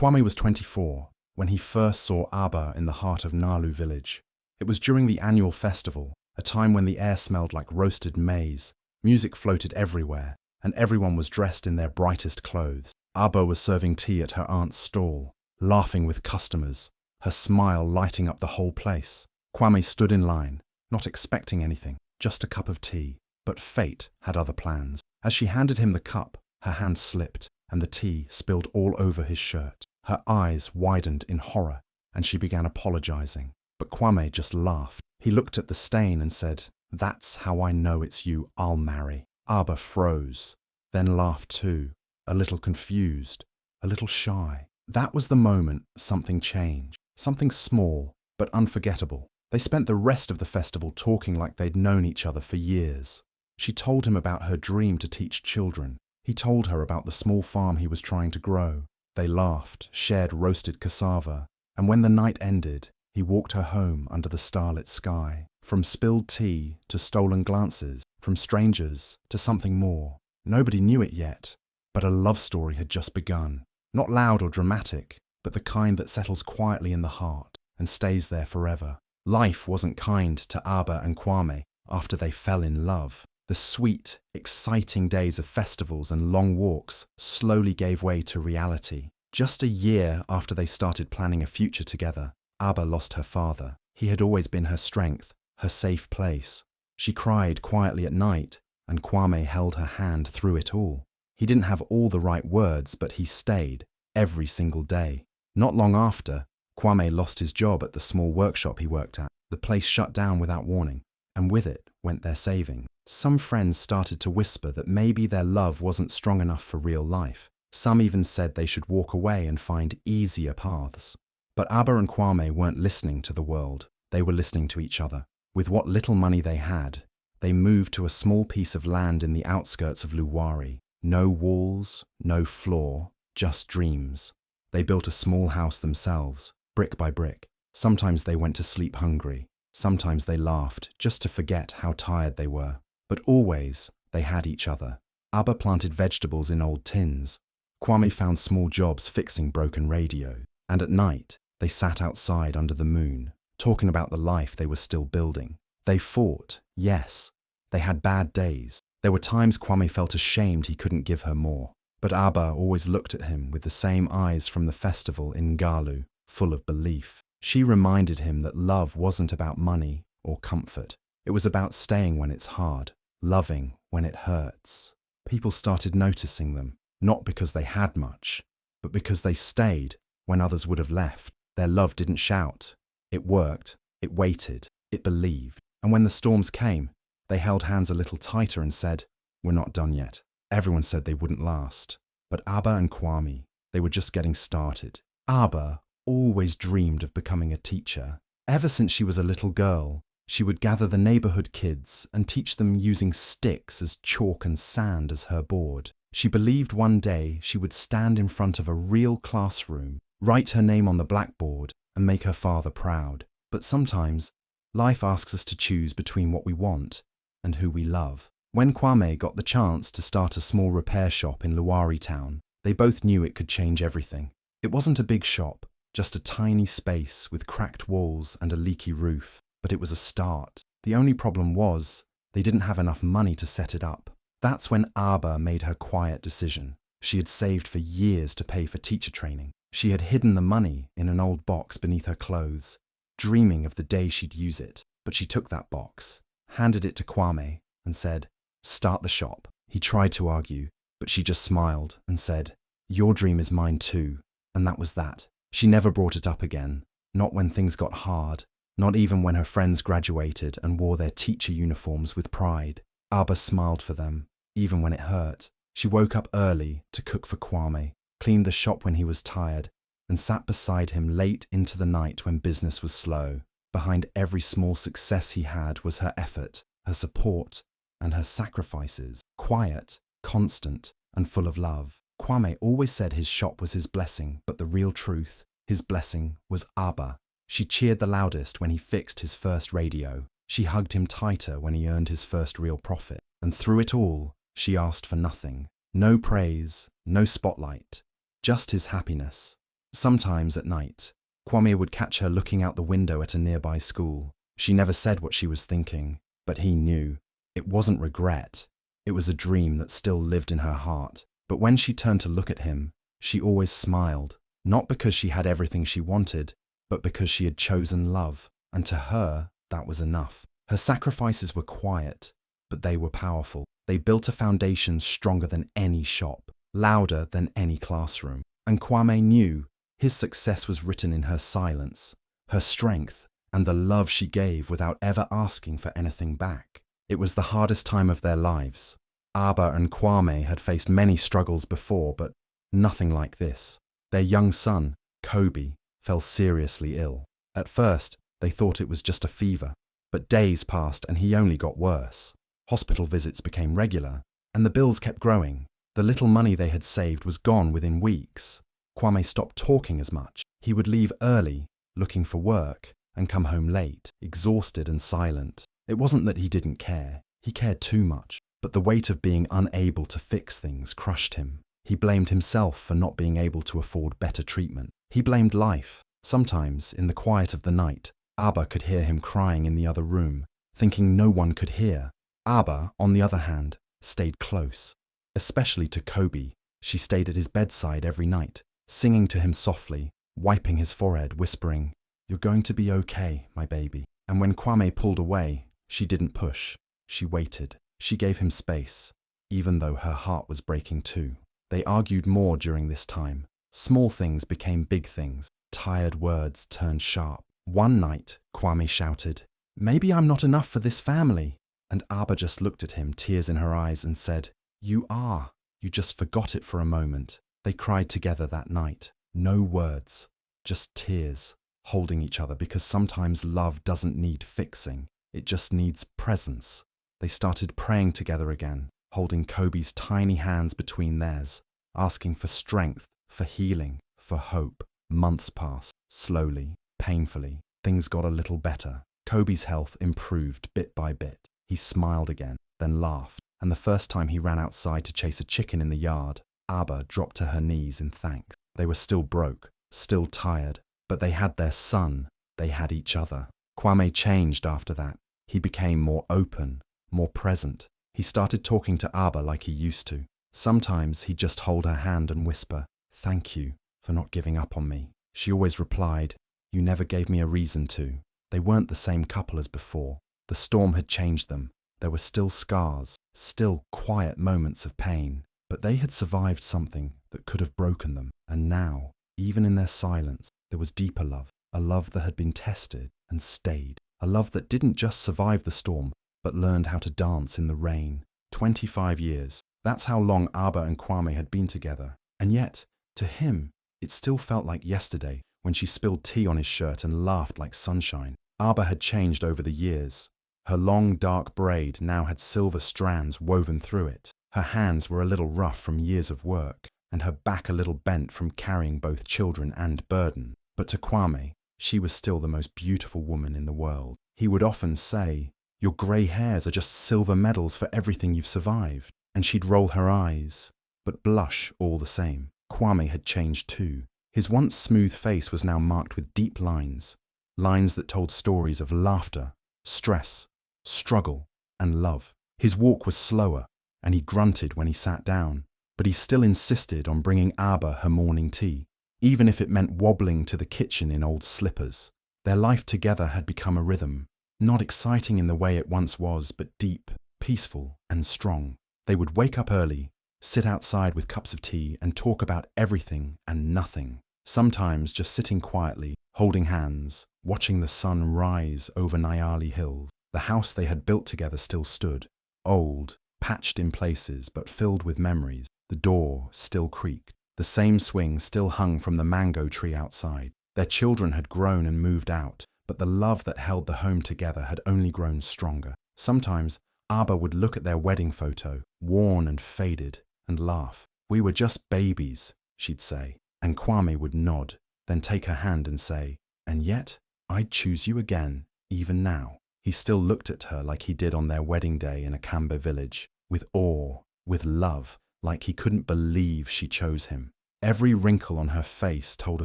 Kwame was 24 when he first saw Abba in the heart of Nalu village. It was during the annual festival, a time when the air smelled like roasted maize, music floated everywhere, and everyone was dressed in their brightest clothes. Abba was serving tea at her aunt's stall, laughing with customers, her smile lighting up the whole place. Kwame stood in line, not expecting anything, just a cup of tea. But fate had other plans. As she handed him the cup, her hand slipped, and the tea spilled all over his shirt. Her eyes widened in horror, and she began apologizing. But Kwame just laughed. He looked at the stain and said, "That's how I know it's you I'll marry." Abba froze, then laughed too, a little confused, a little shy. That was the moment something changed. Something small, but unforgettable. They spent the rest of the festival talking like they'd known each other for years. She told him about her dream to teach children. He told her about the small farm he was trying to grow. They laughed, shared roasted cassava, and when the night ended, he walked her home under the starlit sky. From spilled tea to stolen glances, from strangers to something more. Nobody knew it yet, but a love story had just begun. Not loud or dramatic, but the kind that settles quietly in the heart and stays there forever. Life wasn't kind to Abba and Kwame after they fell in love. The sweet, exciting days of festivals and long walks slowly gave way to reality. Just a year after they started planning a future together, Abba lost her father. He had always been her strength, her safe place. She cried quietly at night, and Kwame held her hand through it all. He didn't have all the right words, but he stayed, every single day. Not long after, Kwame lost his job at the small workshop he worked at. The place shut down without warning, and with it went their savings. Some friends started to whisper that maybe their love wasn't strong enough for real life. Some even said they should walk away and find easier paths. But Abba and Kwame weren't listening to the world. They were listening to each other. With what little money they had, they moved to a small piece of land in the outskirts of Luwari. No walls, no floor, just dreams. They built a small house themselves, brick by brick. Sometimes they went to sleep hungry. Sometimes they laughed just to forget how tired they were. But always, they had each other. Abba planted vegetables in old tins. Kwame found small jobs fixing broken radio. And at night, they sat outside under the moon, talking about the life they were still building. They fought, yes. They had bad days. There were times Kwame felt ashamed he couldn't give her more. But Abba always looked at him with the same eyes from the festival in Galu, full of belief. She reminded him that love wasn't about money or comfort. It was about staying when it's hard, loving when it hurts. People started noticing them, not because they had much, but because they stayed when others would have left. Their love didn't shout. It worked, it waited, it believed. And when the storms came, they held hands a little tighter and said, "We're not done yet." Everyone said they wouldn't last. But Abba and Kwame, they were just getting started. Abba always dreamed of becoming a teacher. Ever since she was a little girl, she would gather the neighborhood kids and teach them using sticks as chalk and sand as her board. She believed one day she would stand in front of a real classroom, write her name on the blackboard, and make her father proud. But sometimes, life asks us to choose between what we want and who we love. When Kwame got the chance to start a small repair shop in Luwari town, they both knew it could change everything. It wasn't a big shop, just a tiny space with cracked walls and a leaky roof, but it was a start. The only problem was, they didn't have enough money to set it up. That's when Abba made her quiet decision. She had saved for years to pay for teacher training. She had hidden the money in an old box beneath her clothes, dreaming of the day she'd use it. But she took that box, handed it to Kwame, and said, "Start the shop." He tried to argue, but she just smiled and said, "Your dream is mine too." And that was that. She never brought it up again, not when things got hard, not even when her friends graduated and wore their teacher uniforms with pride. Abba smiled for them, even when it hurt. She woke up early to cook for Kwame, cleaned the shop when he was tired, and sat beside him late into the night when business was slow. Behind every small success he had was her effort, her support, and her sacrifices. Quiet, constant, and full of love. Kwame always said his shop was his blessing, but the real truth, his blessing, was Abba. She cheered the loudest when he fixed his first radio. She hugged him tighter when he earned his first real profit. And through it all, she asked for nothing. No praise, no spotlight, just his happiness. Sometimes at night, Kwame would catch her looking out the window at a nearby school. She never said what she was thinking, but he knew. It wasn't regret. It was a dream that still lived in her heart. But when she turned to look at him, she always smiled, not because she had everything she wanted, but because she had chosen love, and to her, that was enough. Her sacrifices were quiet, but they were powerful. They built a foundation stronger than any shop, louder than any classroom. And Kwame knew his success was written in her silence, her strength, and the love she gave without ever asking for anything back. It was the hardest time of their lives. Aba and Kwame had faced many struggles before, but nothing like this. Their young son, Kabhi, fell seriously ill. At first, they thought it was just a fever, but days passed and he only got worse. Hospital visits became regular, and the bills kept growing. The little money they had saved was gone within weeks. Kwame stopped talking as much. He would leave early, looking for work, and come home late, exhausted and silent. It wasn't that he didn't care. He cared too much. But the weight of being unable to fix things crushed him. He blamed himself for not being able to afford better treatment. He blamed life. Sometimes, in the quiet of the night, Aba could hear him crying in the other room, thinking no one could hear. Aba, on the other hand, stayed close. Especially to Kabhi. She stayed at his bedside every night, singing to him softly, wiping his forehead, whispering, "You're going to be okay, my baby." And when Kwame pulled away, she didn't push. She waited. She gave him space, even though her heart was breaking too. They argued more during this time. Small things became big things. Tired words turned sharp. One night, Kwame shouted, "Maybe I'm not enough for this family." And Aba just looked at him, tears in her eyes, and said, "You are. You just forgot it for a moment." They cried together that night. No words, just tears, holding each other, because sometimes love doesn't need fixing. It just needs presence. They started praying together again, holding Kabhi's tiny hands between theirs, asking for strength, for healing, for hope. Months passed, slowly, painfully. Things got a little better. Kabhi's health improved bit by bit. He smiled again, then laughed, and the first time he ran outside to chase a chicken in the yard, Aba dropped to her knees in thanks. They were still broke, still tired, but they had their son, they had each other. Kwame changed after that. He became more open, more present. He started talking to Aba like he used to. Sometimes he'd just hold her hand and whisper, "Thank you for not giving up on me." She always replied, "You never gave me a reason to." They weren't the same couple as before. The storm had changed them. There were still scars, still quiet moments of pain, but they had survived something that could have broken them. And now, even in their silence, there was deeper love, a love that had been tested and stayed, a love that didn't just survive the storm, but learned how to dance in the rain. 25 years. That's how long Aba and Kwame had been together. And yet, to him, it still felt like yesterday when she spilled tea on his shirt and laughed like sunshine. Aba had changed over the years. Her long, dark braid now had silver strands woven through it. Her hands were a little rough from years of work, and her back a little bent from carrying both children and burden. But to Kwame, she was still the most beautiful woman in the world. He would often say, "Your grey hairs are just silver medals for everything you've survived." And she'd roll her eyes, but blush all the same. Kwame had changed too. His once smooth face was now marked with deep lines, lines that told stories of laughter, stress, struggle, and love. His walk was slower, and he grunted when he sat down, but he still insisted on bringing Aba her morning tea, even if it meant wobbling to the kitchen in old slippers. Their life together had become a rhythm, not exciting in the way it once was, but deep, peaceful, and strong. They would wake up early, sit outside with cups of tea, and talk about everything and nothing. Sometimes just sitting quietly, holding hands, watching the sun rise over Nyali hills. The house they had built together still stood, old, patched in places, but filled with memories. The door still creaked. The same swing still hung from the mango tree outside. Their children had grown and moved out, but the love that held the home together had only grown stronger. Sometimes Aba would look at their wedding photo, worn and faded, and laugh. "We were just babies," she'd say. And Kwame would nod, then take her hand and say, "And yet, I'd choose you again, even now." He still looked at her like he did on their wedding day in a Kamba village, with awe, with love, like he couldn't believe she chose him. Every wrinkle on her face told a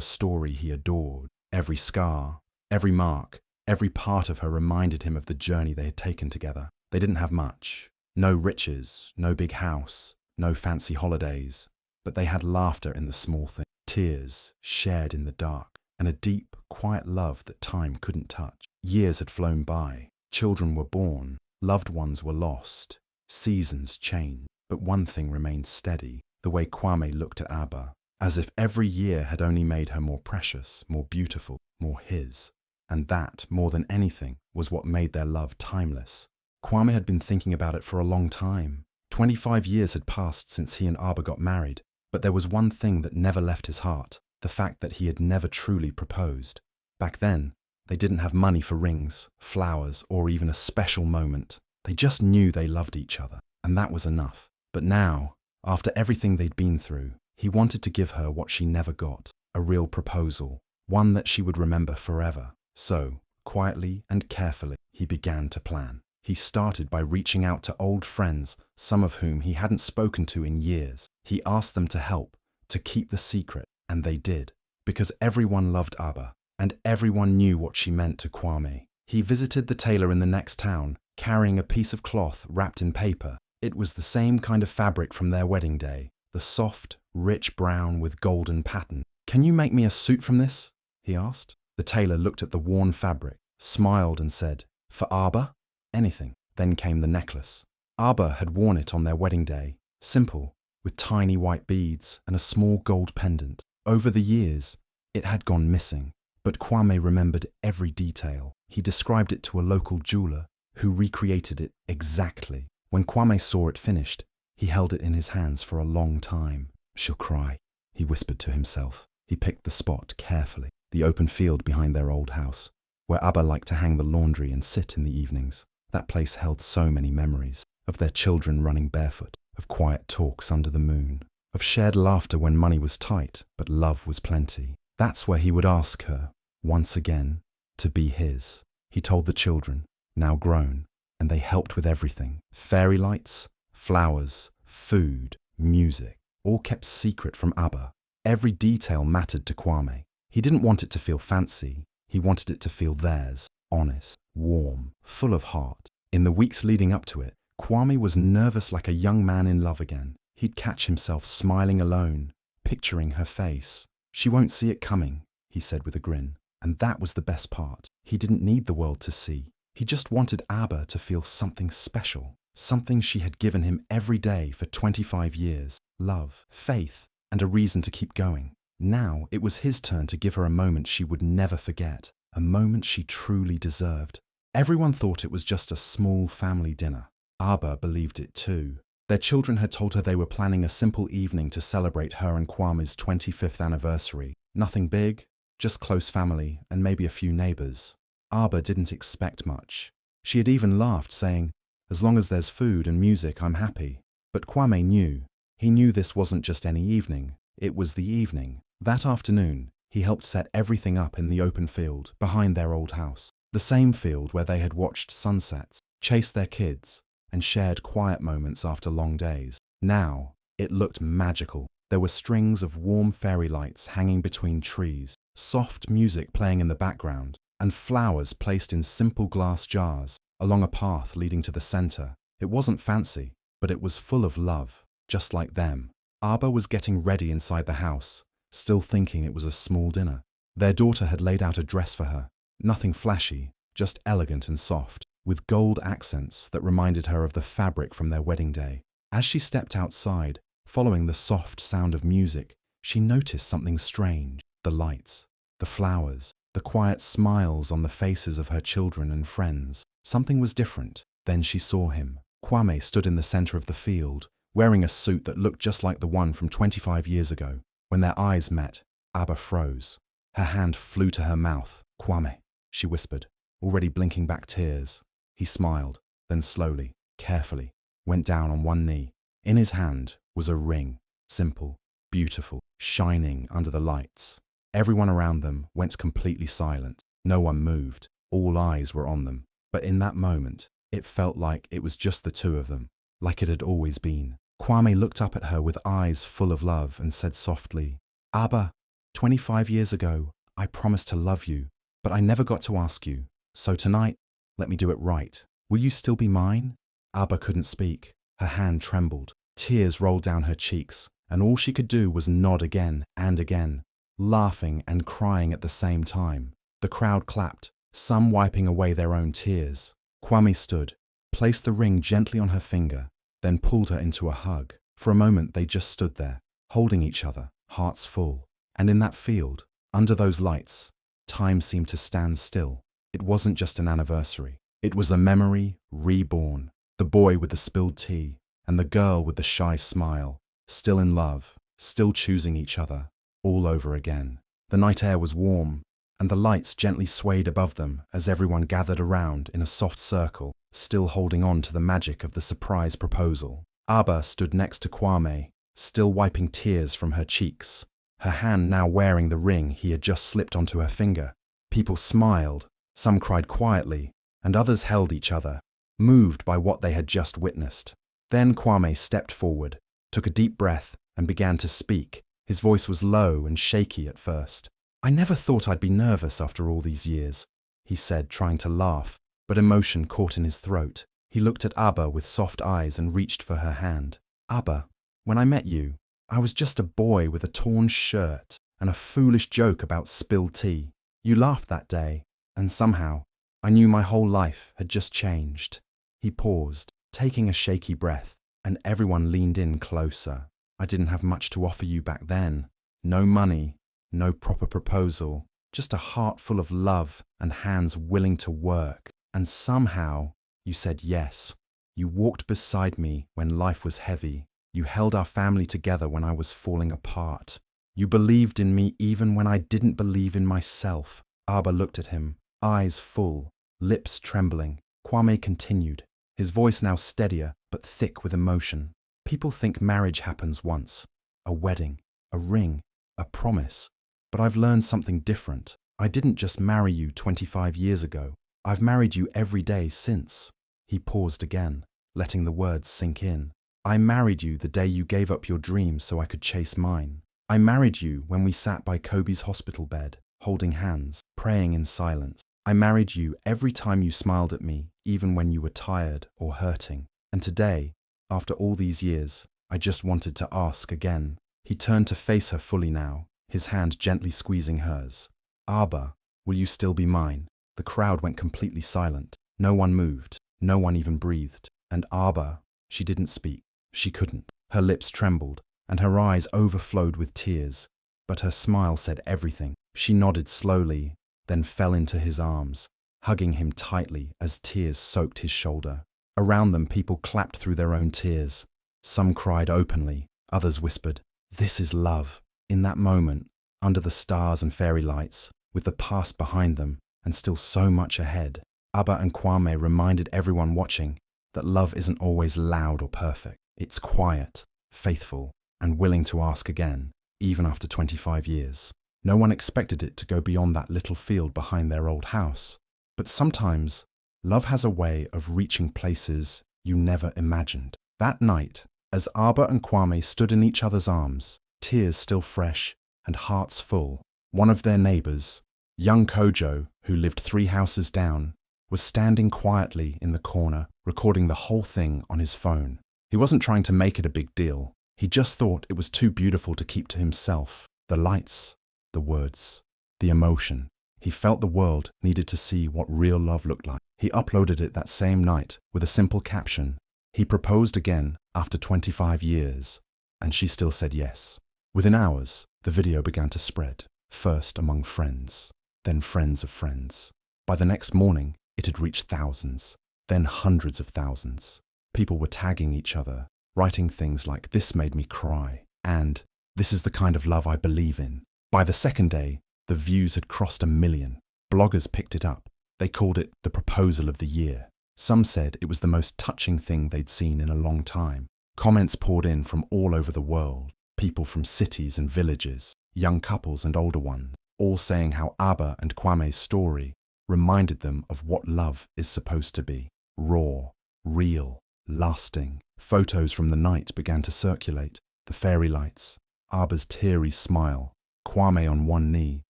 story he adored. Every scar, every mark, every part of her reminded him of the journey they had taken together. They didn't have much. No riches, no big house, no fancy holidays. But they had laughter in the small things, tears shared in the dark, and a deep, quiet love that time couldn't touch. Years had flown by. Children were born. Loved ones were lost. Seasons changed. But one thing remained steady, the way Kwame looked at Abba, as if every year had only made her more precious, more beautiful, more his. And that, more than anything, was what made their love timeless. Kwame had been thinking about it for a long time. 25 years had passed since he and Abba got married, but there was one thing that never left his heart, the fact that he had never truly proposed. Back then, they didn't have money for rings, flowers, or even a special moment. They just knew they loved each other, and that was enough. But now, after everything they'd been through, he wanted to give her what she never got, a real proposal, one that she would remember forever. So, quietly and carefully, he began to plan. He started by reaching out to old friends, some of whom he hadn't spoken to in years. He asked them to help, to keep the secret, and they did, because everyone loved Abba, and everyone knew what she meant to Kwame. He visited the tailor in the next town, carrying a piece of cloth wrapped in paper. It was the same kind of fabric from their wedding day, the soft, rich brown with golden pattern. "Can you make me a suit from this?" he asked. The tailor looked at the worn fabric, smiled and said, "For Abba?" "Anything." Then came the necklace. Abba had worn it on their wedding day, simple, with tiny white beads and a small gold pendant. Over the years, it had gone missing, but Kwame remembered every detail. He described it to a local jeweler, who recreated it exactly. When Kwame saw it finished, he held it in his hands for a long time. "She'll cry," he whispered to himself. He picked the spot carefully, the open field behind their old house, where Abba liked to hang the laundry and sit in the evenings. That place held so many memories, of their children running barefoot, of quiet talks under the moon, of shared laughter when money was tight, but love was plenty. That's where he would ask her, once again, to be his. He told the children, now grown, and they helped with everything. Fairy lights, flowers, food, music, all kept secret from Abba. Every detail mattered to Kwame. He didn't want it to feel fancy. He wanted it to feel theirs, honest, warm, full of heart. In the weeks leading up to it, Kwame was nervous like a young man in love again. He'd catch himself smiling alone, picturing her face. "She won't see it coming," he said with a grin. And that was the best part. He didn't need the world to see. He just wanted Abba to feel something special, something she had given him every day for 25 years. Love, faith, and a reason to keep going. Now it was his turn to give her a moment she would never forget, a moment she truly deserved. Everyone thought it was just a small family dinner. Abba believed it too. Their children had told her they were planning a simple evening to celebrate her and Kwame's 25th anniversary. Nothing big, just close family and maybe a few neighbors. Abba didn't expect much. She had even laughed, saying, "As long as there's food and music, I'm happy." But Kwame knew. He knew this wasn't just any evening. It was the evening. That afternoon, he helped set everything up in the open field behind their old house. The same field where they had watched sunsets, chased their kids, and shared quiet moments after long days. Now, it looked magical. There were strings of warm fairy lights hanging between trees, soft music playing in the background, and flowers placed in simple glass jars along a path leading to the center. It wasn't fancy, but it was full of love, just like them. Abba was getting ready inside the house, still thinking it was a small dinner. Their daughter had laid out a dress for her, nothing flashy, just elegant and soft, with gold accents that reminded her of the fabric from their wedding day. As she stepped outside, following the soft sound of music, she noticed something strange. The lights, the flowers, the quiet smiles on the faces of her children and friends. Something was different. Then she saw him. Kwame stood in the center of the field, wearing a suit that looked just like the one from 25 years ago. When their eyes met, Abba froze. Her hand flew to her mouth. "Kwame," she whispered, already blinking back tears. He smiled, then slowly, carefully, went down on one knee. In his hand was a ring, simple, beautiful, shining under the lights. Everyone around them went completely silent. No one moved. All eyes were on them. But in that moment, it felt like it was just the two of them, like it had always been. Kwame looked up at her with eyes full of love and said softly, Abba, 25 years ago, I promised to love you, but I never got to ask you. So tonight, let me do it right. Will you still be mine? Abba couldn't speak. Her hand trembled. Tears rolled down her cheeks, and all she could do was nod again and again, laughing and crying at the same time. The crowd clapped, some wiping away their own tears. Kwame stood, placed the ring gently on her finger, then pulled her into a hug. For a moment they just stood there, holding each other, hearts full. And in that field, under those lights, time seemed to stand still. It wasn't just an anniversary. It was a memory reborn. The boy with the spilled tea, and the girl with the shy smile, still in love, still choosing each other, all over again. The night air was warm, and the lights gently swayed above them as everyone gathered around in a soft circle, still holding on to the magic of the surprise proposal. Abba stood next to Kwame, still wiping tears from her cheeks, her hand now wearing the ring he had just slipped onto her finger. People smiled, some cried quietly, and others held each other, moved by what they had just witnessed. Then Kwame stepped forward, took a deep breath, and began to speak. His voice was low and shaky at first. "I never thought I'd be nervous after all these years," he said, trying to laugh, but emotion caught in his throat. He looked at Abba with soft eyes and reached for her hand. "Abba, when I met you, I was just a boy with a torn shirt and a foolish joke about spilled tea. You laughed that day, and somehow, I knew my whole life had just changed." He paused, taking a shaky breath, and everyone leaned in closer. "I didn't have much to offer you back then. No money, no proper proposal, just a heart full of love and hands willing to work. And somehow, you said yes. You walked beside me when life was heavy. You held our family together when I was falling apart. You believed in me even when I didn't believe in myself." Abba looked at him, eyes full, lips trembling. Kwame continued, his voice now steadier but thick with emotion. "People think marriage happens once. A wedding, a ring, a promise. But I've learned something different. I didn't just marry you 25 years ago. I've married you every day since." He paused again, letting the words sink in. "I married you the day you gave up your dreams so I could chase mine. I married you when we sat by Kobe's hospital bed, holding hands, praying in silence. I married you every time you smiled at me, even when you were tired or hurting. And today, after all these years, I just wanted to ask again." He turned to face her fully now, his hand gently squeezing hers. "Abba, will you still be mine?" The crowd went completely silent. No one moved, no one even breathed. And Abba, she didn't speak. She couldn't. Her lips trembled, and her eyes overflowed with tears. But her smile said everything. She nodded slowly, then fell into his arms, hugging him tightly as tears soaked his shoulder. Around them, people clapped through their own tears. Some cried openly, others whispered, "This is love." In that moment, under the stars and fairy lights, with the past behind them and still so much ahead, Abba and Kwame reminded everyone watching that love isn't always loud or perfect. It's quiet, faithful, and willing to ask again, even after 25 years. No one expected it to go beyond that little field behind their old house. But sometimes, love has a way of reaching places you never imagined. That night, as Abba and Kwame stood in each other's arms, tears still fresh and hearts full, one of their neighbors, young Kojo, who lived 3 houses down, was standing quietly in the corner, recording the whole thing on his phone. He wasn't trying to make it a big deal. He just thought it was too beautiful to keep to himself. The lights, the words, the emotion. He felt the world needed to see what real love looked like. He uploaded it that same night with a simple caption. He proposed again after 25 years, and she still said yes. Within hours, the video began to spread, first among friends, then friends of friends. By the next morning, it had reached thousands, then hundreds of thousands. People were tagging each other, writing things like, "This made me cry," and "This is the kind of love I believe in." By the second day, the views had crossed 1 million. Bloggers picked it up. They called it the proposal of the year. Some said it was the most touching thing they'd seen in a long time. Comments poured in from all over the world, people from cities and villages, young couples and older ones, all saying how Abba and Kwame's story reminded them of what love is supposed to be. Raw, real, lasting. Photos from the night began to circulate, the fairy lights, Abba's teary smile, Kwame on one knee,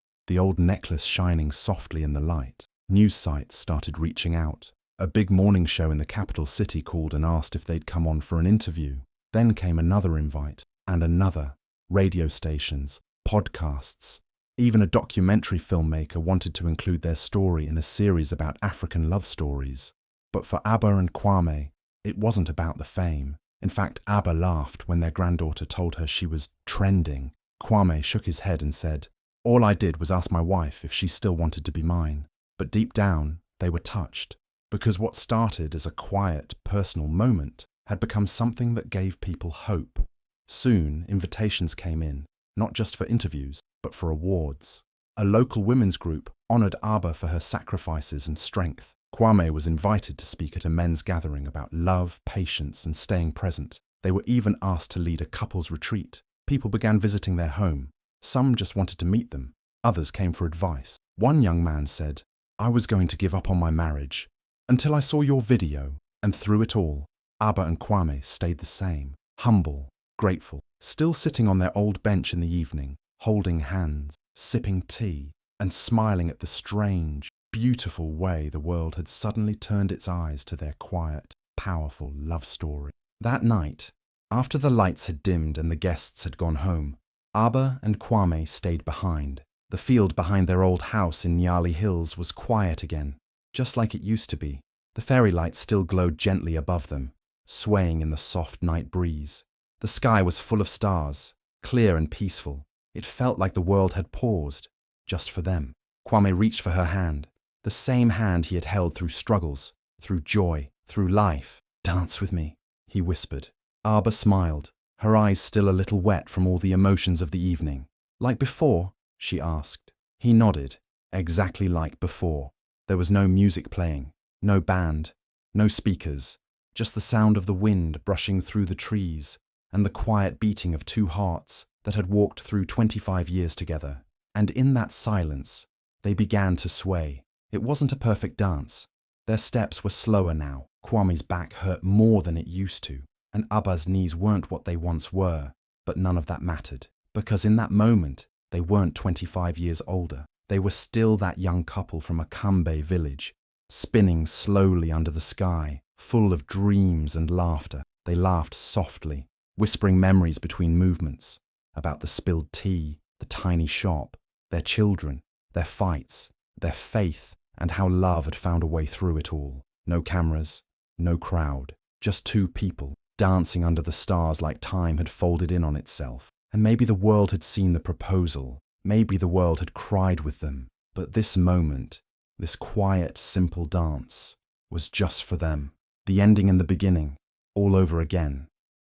the old necklace shining softly in the light. News sites started reaching out. A big morning show in the capital city called and asked if they'd come on for an interview. Then came another invite, and another. Radio stations, podcasts. Even a documentary filmmaker wanted to include their story in a series about African love stories. But for Abba and Kwame, it wasn't about the fame. In fact, Abba laughed when their granddaughter told her she was trending. Kwame shook his head and said, "All I did was ask my wife if she still wanted to be mine." But deep down, they were touched. Because what started as a quiet, personal moment had become something that gave people hope. Soon, invitations came in, not just for interviews, but for awards. A local women's group honoured Abba for her sacrifices and strength. Kwame was invited to speak at a men's gathering about love, patience, and staying present. They were even asked to lead a couples retreat. People began visiting their home. Some just wanted to meet them. Others came for advice. One young man said, "I was going to give up on my marriage until I saw your video, and through it all, Abba and Kwame stayed the same, humble, grateful, still sitting on their old bench in the evening, holding hands, sipping tea, and smiling at the strange, beautiful way the world had suddenly turned its eyes to their quiet, powerful love story." That night, after the lights had dimmed and the guests had gone home, Abba and Kwame stayed behind. The field behind their old house in Nyali Hills was quiet again, just like it used to be. The fairy lights still glowed gently above them, swaying in the soft night breeze. The sky was full of stars, clear and peaceful. It felt like the world had paused, just for them. Kwame reached for her hand, the same hand he had held through struggles, through joy, through life. "Dance with me," he whispered. Abba smiled, her eyes still a little wet from all the emotions of the evening. "Like before?" she asked. He nodded, exactly like before. There was no music playing, no band, no speakers, just the sound of the wind brushing through the trees and the quiet beating of two hearts that had walked through 25 years together. And in that silence, they began to sway. It wasn't a perfect dance. Their steps were slower now. Kwame's back hurt more than it used to, and Abba's knees weren't what they once were. But none of that mattered, because in that moment, they weren't 25 years older. They were still that young couple from a Kambe village, spinning slowly under the sky, full of dreams and laughter. They laughed softly, whispering memories between movements, about the spilled tea, the tiny shop, their children, their fights, their faith, and how love had found a way through it all. No cameras, no crowd, just two people, dancing under the stars like time had folded in on itself. And maybe the world had seen the proposal. Maybe the world had cried with them, but this moment, this quiet, simple dance, was just for them. The ending and the beginning, all over again.